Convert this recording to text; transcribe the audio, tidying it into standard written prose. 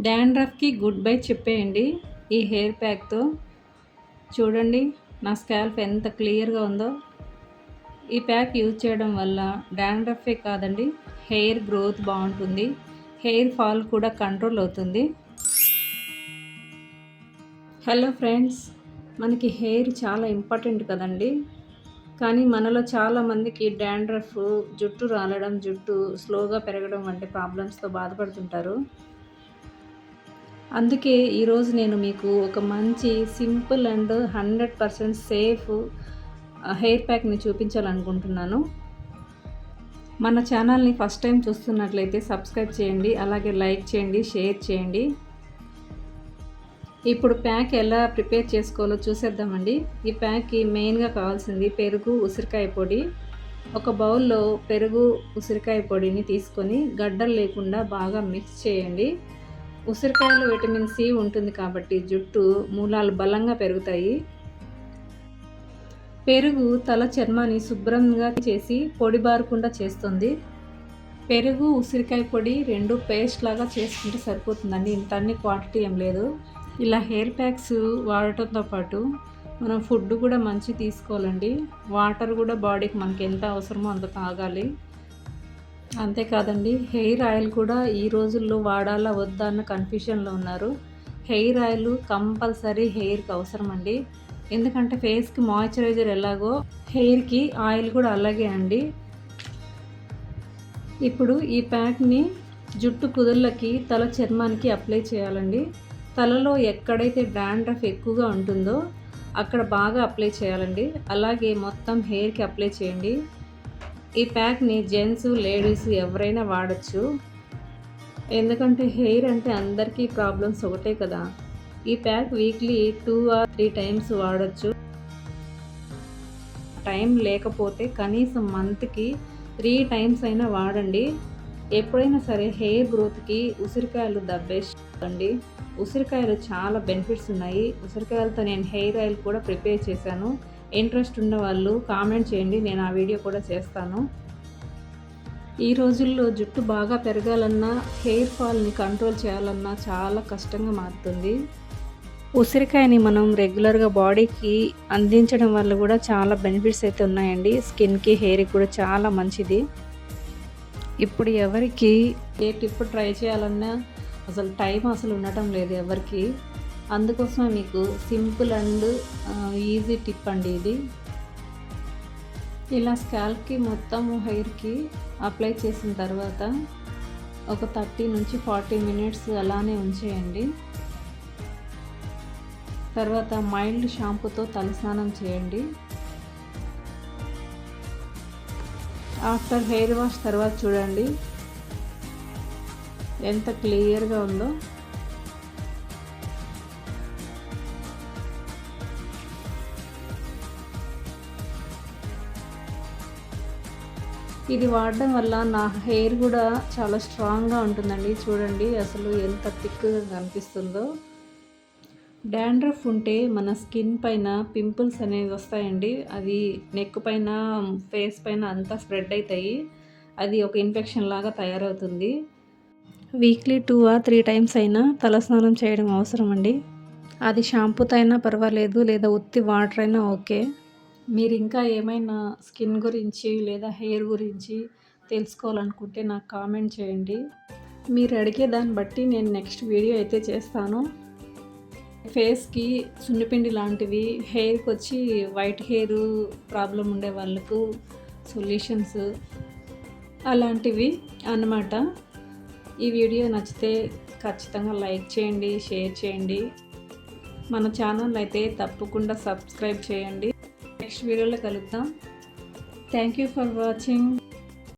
డాండ్రఫ్‌కి good bye చెప్పేయండి ఈ hair ప్యాక్‌తో. చూడండి నా స్కాల్ప్ ఎంత క్లియర్‌గా ఉందో. ఈ ప్యాక్ యూజ్ చేయడం వల్ల డాండ్రఫే కాదండి, హెయిర్ గ్రోత్ బాగుంటుంది, హెయిర్ ఫాల్ కూడా కంట్రోల్ అవుతుంది. హలో ఫ్రెండ్స్, మనకి హెయిర్ చాలా ఇంపార్టెంట్ కదండి. కానీ మనలో చాలామందికి డాండ్రఫ్, జుట్టు రాలడం, జుట్టు స్లోగా పెరగడం వంటి ప్రాబ్లమ్స్తో బాధపడుతుంటారు. అందుకే ఈరోజు నేను మీకు ఒక మంచి సింపుల్ అండ్ 100% సేఫ్ హెయిర్ ప్యాక్ని చూపించాలనుకుంటున్నాను. మన ఛానల్ని ఫస్ట్ టైం చూస్తున్నట్లయితే సబ్స్క్రైబ్ చేయండి, అలాగే లైక్ చేయండి, షేర్ చేయండి. ఇప్పుడు ప్యాక్ ఎలా ప్రిపేర్ చేసుకోవాలో చూసేద్దామండి. ఈ ప్యాక్కి మెయిన్గా కావాల్సింది పెరుగు, ఉసిరికాయ పొడి. ఒక బౌల్లో పెరుగు, ఉసిరికాయ పొడిని తీసుకొని గడ్డలు లేకుండా బాగా మిక్స్ చేయండి. ఉసిరికాయలో విటమిన్ సి ఉంటుంది కాబట్టి జుట్టు మూలాలు బలంగా పెరుగుతాయి. పెరుగు తల చర్మాన్ని శుభ్రంగా చేసి పొడి బారకుండా చేస్తుంది. పెరుగు, ఉసిరికాయ పొడి రెండు పేస్ట్ లాగా చేసుకుంటే సరిపోతుందండి. ఇంత అన్ని క్వాంటిటీ ఏం లేదు. ఇలా హెయిర్ ప్యాక్స్ వాడటంతో పాటు మనం ఫుడ్ కూడా మంచి తీసుకోవాలండి. వాటర్ కూడా బాడీకి మనకి ఎంత అవసరమో అంత తాగాలి. అంతేకాదండి, హెయిర్ ఆయిల్ కూడా ఈ రోజుల్లో వాడాలా వద్దా అన్న కన్ఫ్యూషన్లో ఉన్నారు. హెయిర్ ఆయిల్ కంపల్సరీ హెయిర్కి అవసరం అండి. ఎందుకంటే ఫేస్కి మాయిశ్చరైజర్ ఎలాగో హెయిర్కి ఆయిల్ కూడా అలాగే అండి. ఇప్పుడు ఈ ప్యాక్ని జుట్టు కుదుళ్ళకి, తల చర్మానికి అప్లై చేయాలండి. తలలో ఎక్కడైతే డాండ్రఫ్ ఎక్కువగా ఉంటుందో అక్కడ బాగా అప్లై చేయాలండి. అలాగే మొత్తం హెయిర్కి అప్లై చేయండి. ఈ ప్యాక్ని జెంట్స్, లేడీస్ ఎవరైనా వాడచ్చు. ఎందుకంటే హెయిర్ అంటే అందరికీ ప్రాబ్లమ్స్ ఒకటే కదా. ఈ ప్యాక్ వీక్లీ 2 or 3 టైమ్స్ వాడచ్చు. టైం లేకపోతే కనీసం మంత్కి 3 టైమ్స్ అయినా వాడండి. ఎప్పుడైనా సరే హెయిర్ గ్రోత్కి ఉసిరికాయలు ద బెస్ట్ అండి. ఉసిరికాయలు చాలా బెనిఫిట్స్ ఉన్నాయి. ఉసిరికాయలతో నేను హెయిర్ ఆయిల్ కూడా ప్రిపేర్ చేశాను. ఇంట్రెస్ట్ ఉన్న వాళ్ళు కామెంట్ చేయండి, నేను ఆ వీడియో కూడా చేస్తాను. ఈ రోజుల్లో జుట్టు బాగా పెరగాలన్నా, హెయిర్ ఫాల్ని కంట్రోల్ చేయాలన్నా చాలా కష్టంగా మారుతుంది. ఉసిరికాయని మనం రెగ్యులర్గా బాడీకి అందించడం వల్ల కూడా చాలా బెనిఫిట్స్ అయితే ఉన్నాయండి. స్కిన్కి, హెయిర్కి కూడా చాలా మంచిది. ఇప్పుడు ఎవరికి ఏ టిప్ ట్రై చేయాలన్నా అసలు టైం అసలు ఉండటం లేదు ఎవరికి. అందుకోసమే మీకు సింపుల్ అండ్ ఈజీ టిప్ అండి ఇది. ఇలా స్కాల్ప్కి మొత్తం హెయిర్కి అప్లై చేసిన తర్వాత ఒక 30 నుంచి 40 మినిట్స్ అలానే ఉంచేయండి. తర్వాత మైల్డ్ షాంపూతో తలస్నానం చేయండి. ఆఫ్టర్ హెయిర్ వాష్ తర్వాత చూడండి ఎంత క్లియర్గా ఉందో. ఇది వాడడం వల్ల నా హెయిర్ కూడా చాలా స్ట్రాంగ్గా ఉంటుందండి. చూడండి అసలు ఎంత థిక్గా కనిపిస్తుందో. డాండ్రఫ్ ఉంటే మన స్కిన్ పైన పింపుల్స్ అనేవి వస్తాయండి. అది నెక్ పైన, ఫేస్ పైన అంతా స్ప్రెడ్ అవుతాయి. అది ఒక ఇన్ఫెక్షన్ లాగా తయారవుతుంది. వీక్లీ 2 or 3 టైమ్స్ అయినా తలస్నానం చేయడం అవసరం అండి. అది షాంపూతో అయినా పర్వాలేదు, లేదా ఉత్తి వాటర్ అయినా ఓకే. మీరు ఇంకా ఏమైనా స్కిన్ గురించి లేదా హెయిర్ గురించి తెలుసుకోవాలనుకుంటే నాకు కామెంట్ చేయండి. మీరు అడిగే దాన్ని బట్టి నేను నెక్స్ట్ వీడియో అయితే చేస్తాను. ఫేస్కి సున్నిపిండి లాంటివి, హెయిర్కి వచ్చి వైట్ హెయిర్ ప్రాబ్లం ఉండే వాళ్ళకు సొల్యూషన్స్ అలాంటివి అన్నమాట. ఈ వీడియో నచ్చితే ఖచ్చితంగా లైక్ చేయండి, షేర్ చేయండి. మన ఛానల్ అయితే తప్పకుండా సబ్స్క్రైబ్ చేయండి. నెక్స్ట్ వీడియోలో కలుద్దాం. Thank you for watching.